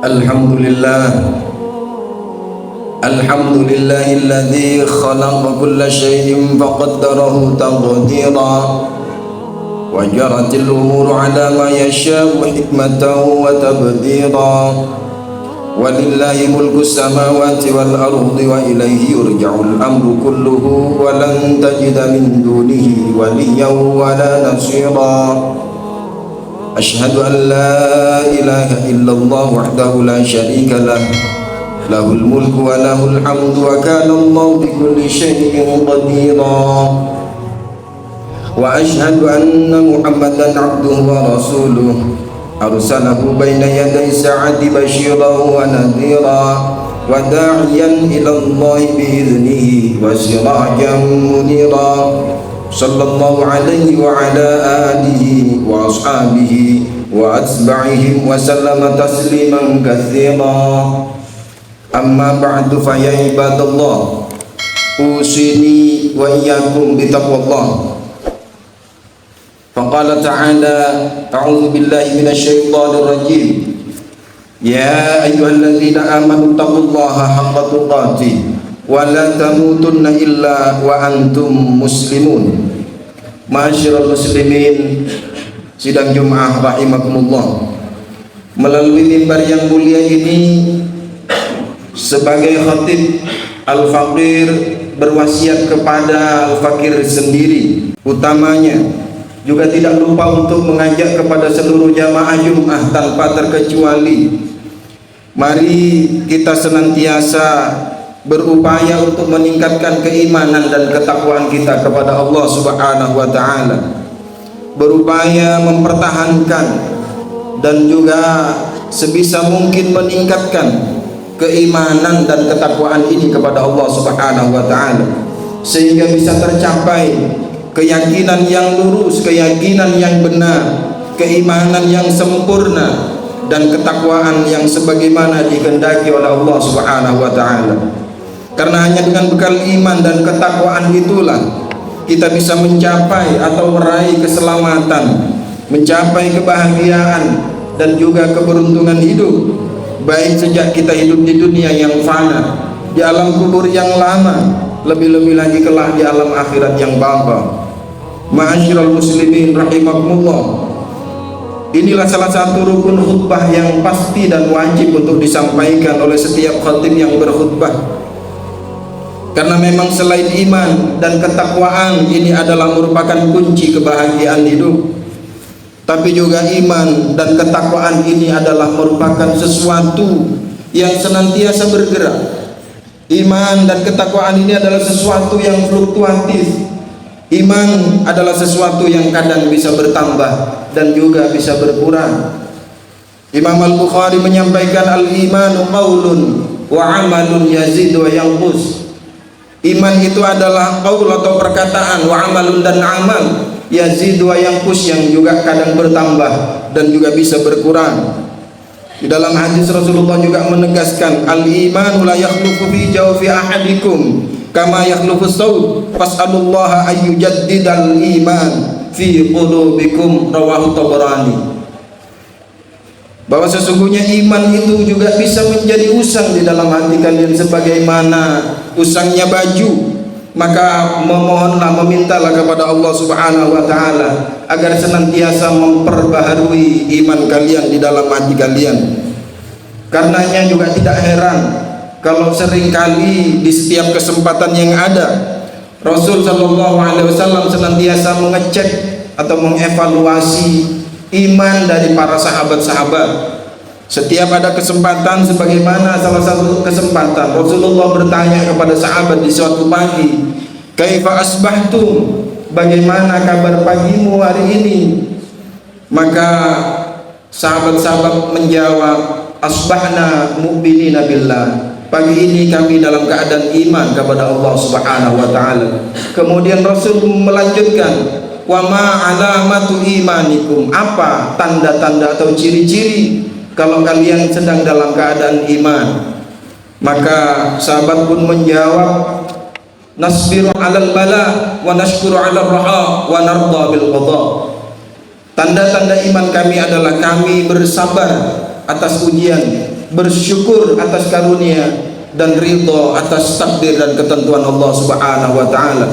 Alhamdulillah, alhamdulillahilladzi khalaqa kulla syai'in faqaddarahu taqdira wa jaratil umuru ala ma yasha'u hikmatan wa tabdira walillahi mulku samawati wal ardi wa ilayhi yurja'ul amru kulluhu wa lan tajida min dunihi waliyyan wa la nasira. Asyhadu an la ilaha illallah wahdahu la syarika lah, lahul mulku wa lahul hamdu wa kana Allahu bi kulli syai'in qadira. Wa asyhadu anna Muhammadan abduhu wa rasuluh arsalahu baina yaday sa'ati basyiran wa nadhira wa da'iyan ila Allah bi idnihi wa sirajan munira. Sallallahu alaihi wa ala alihi wa ashabihi wa atba'ihim wa sallama tasliman katsira. Amma ba'du, fa ya ibadallah, usini wa iyyakum bi taqwallah. Faqala ta'ala, a'udzu billahi minasy syaithanir rajim. Ya ayyuhalladzina amanu taqullaha haqqa tuqatih wa la tamutunna illa wa antum muslimun. Ma'asyiral muslimin, sidang Jumat rahimakumullah. Melalui mimbar yang mulia ini, sebagai khatib, Al-Faqir berwasiat kepada Al-Faqir sendiri, utamanya juga tidak lupa untuk mengajak kepada seluruh jamaah Jumat tanpa terkecuali, mari kita senantiasa berupaya untuk meningkatkan keimanan dan ketakwaan kita kepada Allah Subhanahu wa taala, berupaya mempertahankan dan juga sebisa mungkin meningkatkan keimanan dan ketakwaan ini kepada Allah Subhanahu wa taala, sehingga bisa tercapai keyakinan yang lurus, keyakinan yang benar, keimanan yang sempurna, dan ketakwaan yang sebagaimana dikehendaki oleh Allah Subhanahu wa taala. Karena hanya dengan bekal iman dan ketakwaan itulah kita bisa mencapai atau meraih keselamatan, mencapai kebahagiaan dan juga keberuntungan hidup, baik sejak kita hidup di dunia yang fana, di alam kubur yang lama, lebih-lebih lagi kelak di alam akhirat yang baka. Ma'asyiral muslimin rahimakumullah, inilah salah satu rukun khutbah yang pasti dan wajib untuk disampaikan oleh setiap khatib yang berkhutbah. Karena memang selain iman dan ketakwaan ini adalah merupakan kunci kebahagiaan hidup, tapi juga iman dan ketakwaan ini adalah merupakan sesuatu yang senantiasa bergerak. Iman dan ketakwaan ini adalah sesuatu yang fluktuatif. Iman adalah sesuatu yang kadang bisa bertambah dan juga bisa berkurang. Imam Al-Bukhari menyampaikan, al-imanu qaulun wa amalun yazid wa yanqus. Iman itu adalah qaul atau perkataan, wa amalun dan amal, yazid wa yanqus, yang juga kadang bertambah dan juga bisa berkurang. Di dalam hadis Rasulullah juga menegaskan, al-imanu la yakhlufu fi jawfi ahadikum kama yakhlufu as-saud fas'alullaha ay yujaddidal iman fi qulubikum, rawahu Tabarani. Bahwa sesungguhnya iman itu juga bisa menjadi usang di dalam hati kalian sebagaimana usangnya baju. Maka memohonlah, memintalah kepada Allah Subhanahu wa taala agar senantiasa memperbaharui iman kalian di dalam hati kalian. Karenanya juga tidak heran kalau seringkali di setiap kesempatan yang ada, Rasul sallallahu alaihi wasallam senantiasa mengecek atau mengevaluasi iman dari para sahabat-sahabat. Setiap ada kesempatan, sebagaimana salah satu kesempatan Rasulullah bertanya kepada sahabat di suatu pagi, kaifa asbahtum, bagaimana kabar pagimu hari ini? Maka sahabat-sahabat menjawab, asbahna mu'minina billah, pagi ini kami dalam keadaan iman kepada Allah Subhanahu wa taala. Kemudian Rasul melanjutkan, wa ma alamatu imanikum, apa tanda-tanda atau ciri-ciri kalau kalian sedang dalam keadaan iman? Maka sahabat pun menjawab, nasbiru 'alal bala wa nashkuru 'alal raha wa narda bil qada. Tanda-tanda iman kami adalah kami bersabar atas ujian, bersyukur atas karunia, dan ridho atas takdir dan ketentuan Allah Subhanahu wa taala.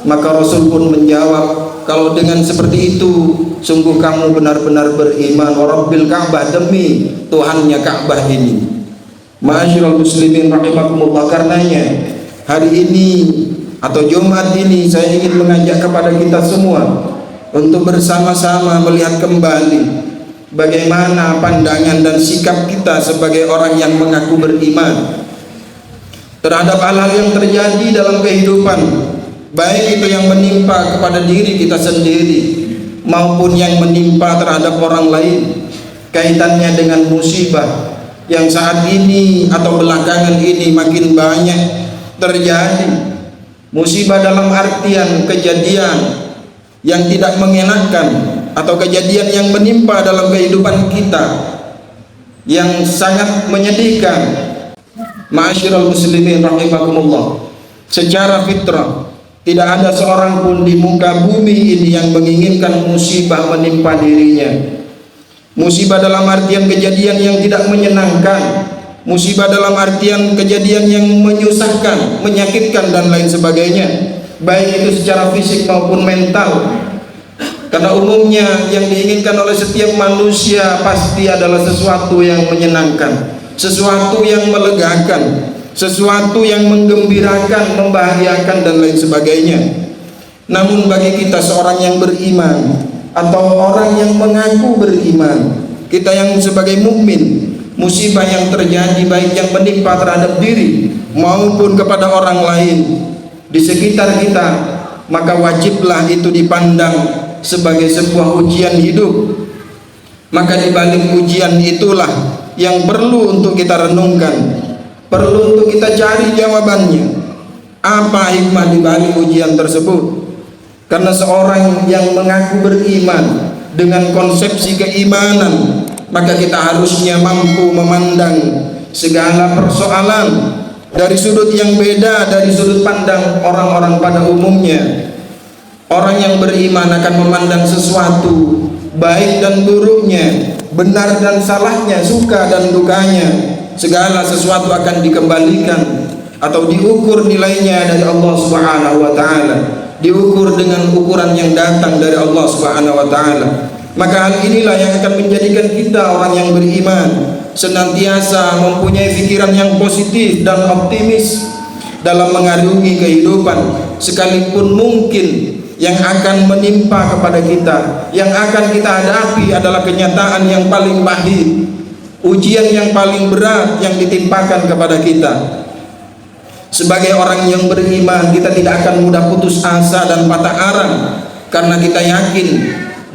Maka Rasul pun menjawab, kalau dengan seperti itu sungguh kamu benar-benar beriman. Wa Rabbil Ka'bah, demi Tuhannya Ka'bah ini. Ma'asyiral muslimin rahimakumullah, karenanya hari ini atau Jumat ini saya ingin mengajak kepada kita semua untuk bersama-sama melihat kembali bagaimana pandangan dan sikap kita sebagai orang yang mengaku beriman terhadap hal-hal yang terjadi dalam kehidupan, baik itu yang menimpa kepada diri kita sendiri maupun yang menimpa terhadap orang lain, kaitannya dengan musibah yang saat ini atau belakangan ini makin banyak terjadi. Musibah dalam artian kejadian yang tidak mengenakan atau kejadian yang menimpa dalam kehidupan kita yang sangat menyedihkan. Ma'asyiral muslimin rahimakumullah, secara fitrah tidak ada seorang pun di muka bumi ini yang menginginkan musibah menimpa dirinya. Musibah dalam artian kejadian yang tidak menyenangkan, musibah dalam artian kejadian yang menyusahkan, menyakitkan dan lain sebagainya, baik itu secara fisik maupun mental. Karena umumnya yang diinginkan oleh setiap manusia pasti adalah sesuatu yang menyenangkan, sesuatu yang melegakan, sesuatu yang menggembirakan, membahagiakan dan lain sebagainya. Namun bagi kita seorang yang beriman atau orang yang mengaku beriman, kita yang sebagai mukmin, musibah yang terjadi baik yang menimpa terhadap diri maupun kepada orang lain di sekitar kita, maka wajiblah itu dipandang sebagai sebuah ujian hidup. Maka di balik ujian itulah yang perlu untuk kita renungkan, perlu untuk kita cari jawabannya. Apa hikmah di balik ujian tersebut? Karena seorang yang mengaku beriman dengan konsepsi keimanan, maka kita harusnya mampu memandang segala persoalan dari sudut yang beda dari sudut pandang orang-orang pada umumnya. Orang yang beriman akan memandang sesuatu baik dan buruknya, benar dan salahnya, suka dan dukanya. Segala sesuatu akan dikembalikan atau diukur nilainya dari Allah Subhanahu wa taala, diukur dengan ukuran yang datang dari Allah Subhanahu wa taala. Maka hal inilah yang akan menjadikan kita orang yang beriman senantiasa mempunyai pikiran yang positif dan optimis dalam mengarungi kehidupan, sekalipun mungkin yang akan menimpa kepada kita, yang akan kita hadapi adalah kenyataan yang paling pahit, ujian yang paling berat yang ditimpakan kepada kita. Sebagai orang yang beriman, kita tidak akan mudah putus asa dan patah arang, karena kita yakin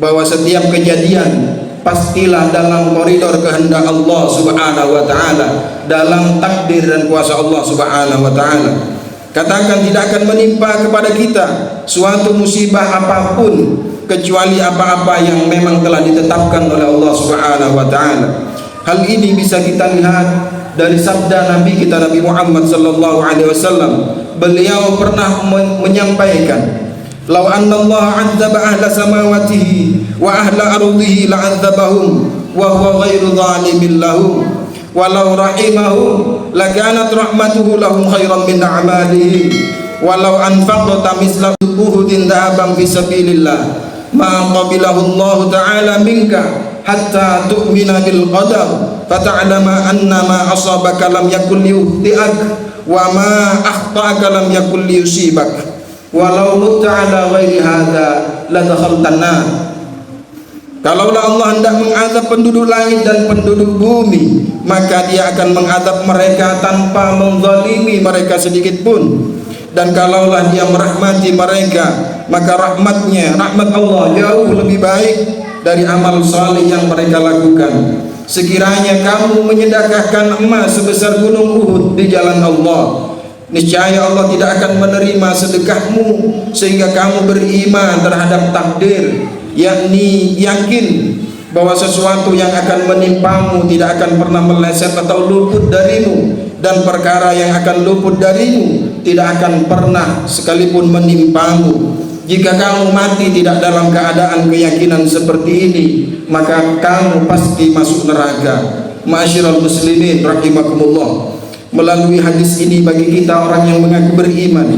bahwa setiap kejadian pastilah dalam koridor kehendak Allah Subhanahu wa taala, dalam takdir dan kuasa Allah Subhanahu wa taala. Katakan tidak akan menimpa kepada kita suatu musibah apapun kecuali apa-apa yang memang telah ditetapkan oleh Allah Subhanahu wa taala. Hal ini bisa kita lihat dari sabda Nabi kita, Nabi Muhammad sallallahu alaihi wasallam. Beliau pernah menyampaikan, "Lau anna Allah 'adzaba ahla samawatihi wa ahla ardihi la'adzabahum wa huwa ghairu dhalimin lahum. Walau rahimahum lakanat rahmatuhu lahum khairan min a'malihim. Walau anfaqta misla uhudin dhahaban fi sabilillah ma qabilahu Allah ta'ala minka hatta tu'mina bil qadar fata'lama anna ma asabaka lam yakul liyukhti'ak wa ma akhta'aka lam yakul liyusibak. Walau mutta ala ghairi hadza la dakhaltan nar." Kalaulah Allah hendak mengazab penduduk langit dan penduduk bumi, maka Dia akan mengazab mereka tanpa menzalimi mereka sedikit pun. Dan kalaulah Dia merahmati mereka, maka rahmat Allah jauh lebih baik dari amal saleh yang mereka lakukan. Sekiranya kamu menyedekahkan emas sebesar gunung Uhud di jalan Allah, niscaya Allah tidak akan menerima sedekahmu sehingga kamu beriman terhadap takdir, yakni yakin bahwa sesuatu yang akan menimpamu tidak akan pernah meleset atau luput darimu, dan perkara yang akan luput darimu tidak akan pernah sekalipun menimpamu. Jika kamu mati tidak dalam keadaan keyakinan seperti ini, maka kamu pasti masuk neraka. Ma'asyiral muslimin rahimakumullah. Melalui hadis ini bagi kita orang yang mengaku beriman,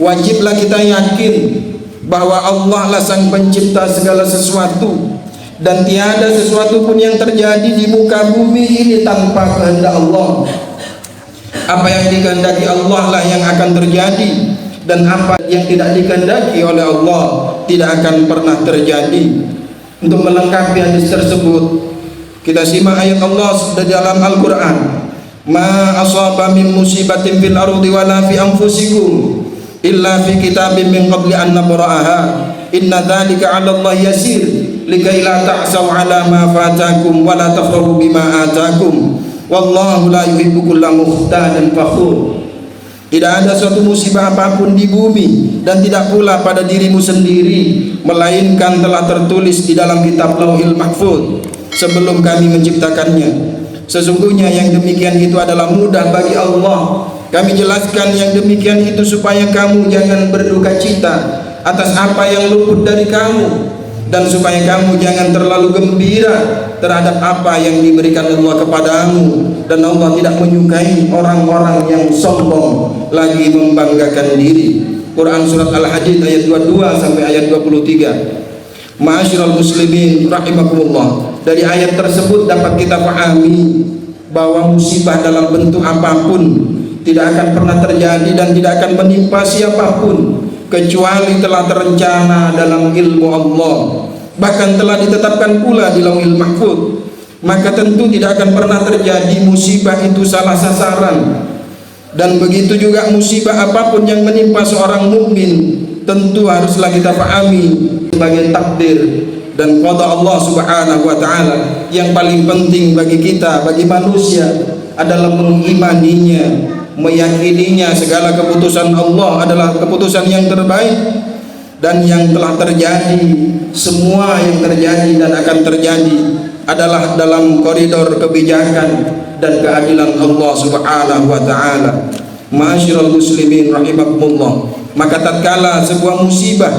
wajiblah kita yakin bahwa Allah lah sang pencipta segala sesuatu, dan tiada sesuatu pun yang terjadi di muka bumi ini tanpa kehendak Allah. Apa yang dikehendaki Allah lah yang akan terjadi, dan apa yang tidak dikehendaki oleh Allah tidak akan pernah terjadi. Untuk melengkapi hadis tersebut, kita simak ayat Allah di dalam Al-Quran. Ma asaba min musibatin fil ardi wala fi anfusikum illa fi kitabim min qabli an nabra'aha inna dzalika 'ala Allah yasir likai la ta'saw 'ala ma fatakum wa la tafrahu bima atakum wallahu la yuhibbu kulla mukhtalin fakhur. Tidak ada suatu musibah apapun di bumi dan tidak pula pada dirimu sendiri, melainkan telah tertulis di dalam kitab Lauhil Mahfuz sebelum kami menciptakannya. Sesungguhnya yang demikian itu adalah mudah bagi Allah. Kami jelaskan yang demikian itu supaya kamu jangan berduka cita atas apa yang luput dari kamu, dan supaya kamu jangan terlalu gembira terhadap apa yang diberikan Allah kepadamu. Dan Allah tidak menyukai orang-orang yang sombong lagi membanggakan diri. Quran surat Al-Hadid ayat 22 sampai ayat 23. Ma'asyiral muslimin rahimakumullah. Dari ayat tersebut dapat kita pahami bahwa musibah dalam bentuk apapun tidak akan pernah terjadi dan tidak akan menimpa siapapun kecuali telah terencana dalam ilmu Allah, bahkan telah ditetapkan pula di Lauhil Mahfuz. Maka tentu tidak akan pernah terjadi musibah itu salah sasaran. Dan begitu juga musibah apapun yang menimpa seorang mukmin tentu haruslah kita pahami sebagai takdir dan qada Allah Subhanahu wa taala. Yang paling penting bagi kita, bagi manusia, adalah mengimaninya, meyakininya segala keputusan Allah adalah keputusan yang terbaik, dan yang telah terjadi, semua yang terjadi dan akan terjadi adalah dalam koridor kebijakan dan keadilan Allah Subhanahu wa taala. Ma'asyiral muslimin rahimakumullah. Maka tatkala sebuah musibah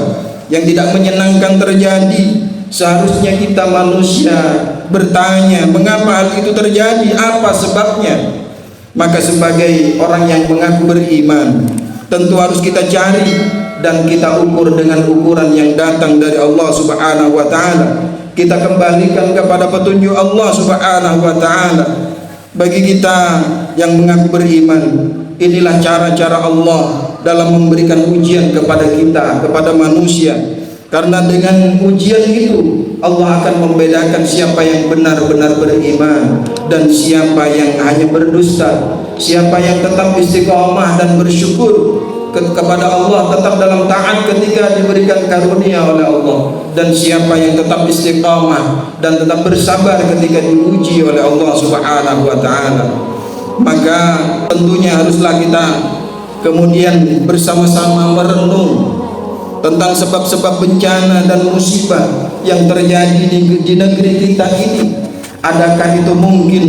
yang tidak menyenangkan terjadi, seharusnya kita manusia bertanya, mengapa hal itu terjadi? Apa sebabnya? Maka sebagai orang yang mengaku beriman, tentu harus kita cari dan kita ukur dengan ukuran yang datang dari Allah Subhanahu wa taala. Kita kembalikan kepada petunjuk Allah Subhanahu wa taala. Bagi kita yang mengaku beriman, inilah cara-cara Allah dalam memberikan ujian kepada kita, kepada manusia. Karena dengan ujian itu Allah akan membedakan siapa yang benar-benar beriman dan siapa yang hanya berdusta, siapa yang tetap istiqomah dan bersyukur kepada Allah, tetap dalam taat ketika diberikan karunia oleh Allah, dan siapa yang tetap istiqamah dan tetap bersabar ketika diuji oleh Allah Subhanahu wa taala. Maka tentunya haruslah kita kemudian bersama-sama merenung tentang sebab-sebab bencana dan musibah yang terjadi di negeri kita ini. Adakah itu mungkin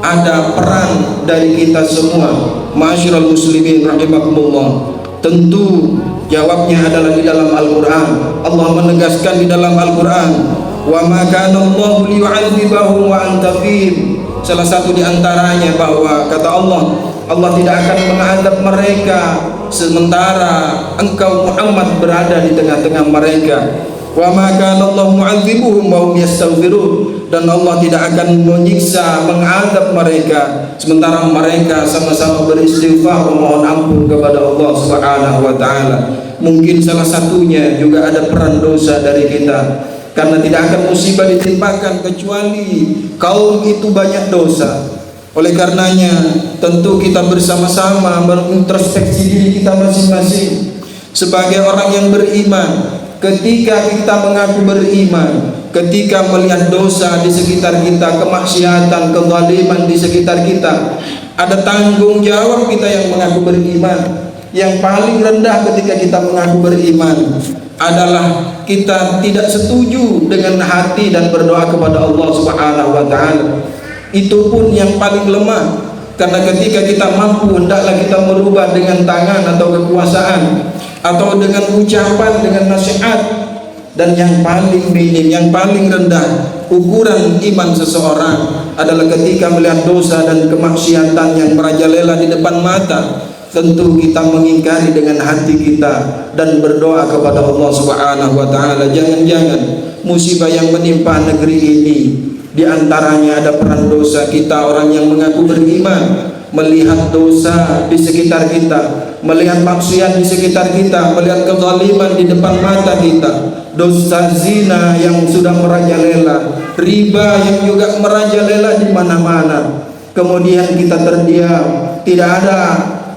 ada peran dari kita semua? Ma'asyiral muslimin rahimakumullah. Tentu jawabnya adalah di dalam Al-Quran. Allah menegaskan di dalam Al-Quran, wa ma kana Allahu liyu'adzibahum wa anta fihim. Salah satu di antaranya bahwa kata Allah, Allah tidak akan mengadab mereka sementara engkau Muhammad berada di tengah-tengah mereka. Wa ma kana Allahu mu'adzibuhum wa hum yastaghfirun. Dan Allah tidak akan menyiksa, mengadab mereka sementara mereka sama-sama beristighfar memohon ampun kepada Allah Subhanahu wa taala. Mungkin salah satunya juga ada peran dosa dari kita, karena tidak akan musibah ditimpakan kecuali kaum itu banyak dosa. Oleh karenanya tentu kita bersama-sama mengintrospeksi diri kita masing-masing sebagai orang yang beriman. Ketika kita mengaku beriman, ketika melihat dosa di sekitar kita, kemaksiatan, kezaliman di sekitar kita, ada tanggung jawab kita yang mengaku beriman. Yang paling rendah ketika kita mengaku beriman adalah kita tidak setuju dengan hati dan berdoa kepada Allah Subhanahu wa taala. Itu pun yang paling lemah. Karena ketika kita mampu, hendaklah kita merubah dengan tangan atau kekuasaan, atau dengan ucapan, dengan nasihat. Dan yang paling minim, yang paling rendah ukuran iman seseorang adalah ketika melihat dosa dan kemaksiatan yang merajalela di depan mata, tentu kita mengingkari dengan hati kita dan berdoa kepada Allah Subhanahu wa taala. Jangan-jangan musibah yang menimpa negeri ini di antaranya ada peran dosa kita, orang yang mengaku beriman, melihat dosa di sekitar kita, melihat maksiat di sekitar kita, melihat kezaliman di depan mata kita, dosa zina yang sudah merajalela, riba yang juga merajalela di mana-mana. Kemudian kita terdiam, tidak ada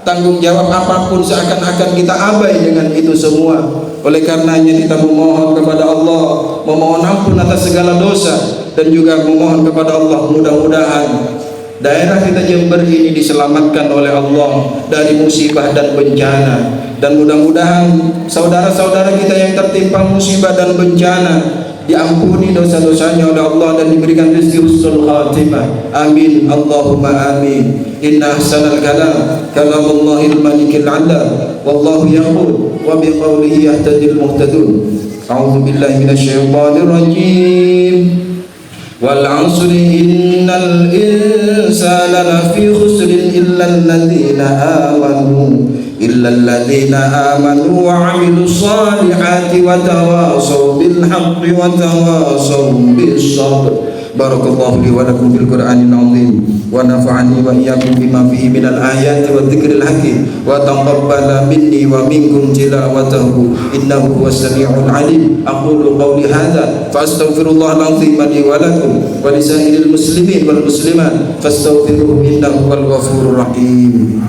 tanggung jawab apapun, seakan-akan kita abai dengan itu semua. Oleh karenanya kita memohon kepada Allah, memohon ampun atas segala dosa, dan juga memohon kepada Allah mudah-mudahan daerah kita Jember ini diselamatkan oleh Allah dari musibah dan bencana. Dan mudah-mudahan saudara-saudara kita yang tertimpa musibah dan bencana diampuni dosa-dosanya oleh Allah dan diberikan rezeki husnul khatimah. Amin Allahumma amin. Inna ahsanal kalam kalamullahil malikil alam, wallahu yaqul wa biqaulihi yahtadil muhtadun. A'udzu billahi minasyaitonir rajim. Wal 'asri innal insana lafi khusrin illa alladhina amanu wa 'amilus salihati wa tawasaw bil haqqi wa tawasaw bis sabr. Barakallahu li wa lakum bil Qur'anil 'azim wa nafa'ani wa iyyakum bima fihi minal ayati wa dzikril hakim wa taqabbala minni wa minkum tilawatahu innahu huwas samiul 'alim. Aqulu qawli hadza fa astaghfirullahal 'azim li wa lakum wa lisairil muslimin wal muslimat fastaghfiruhu innahu huwal ghafurur rahim.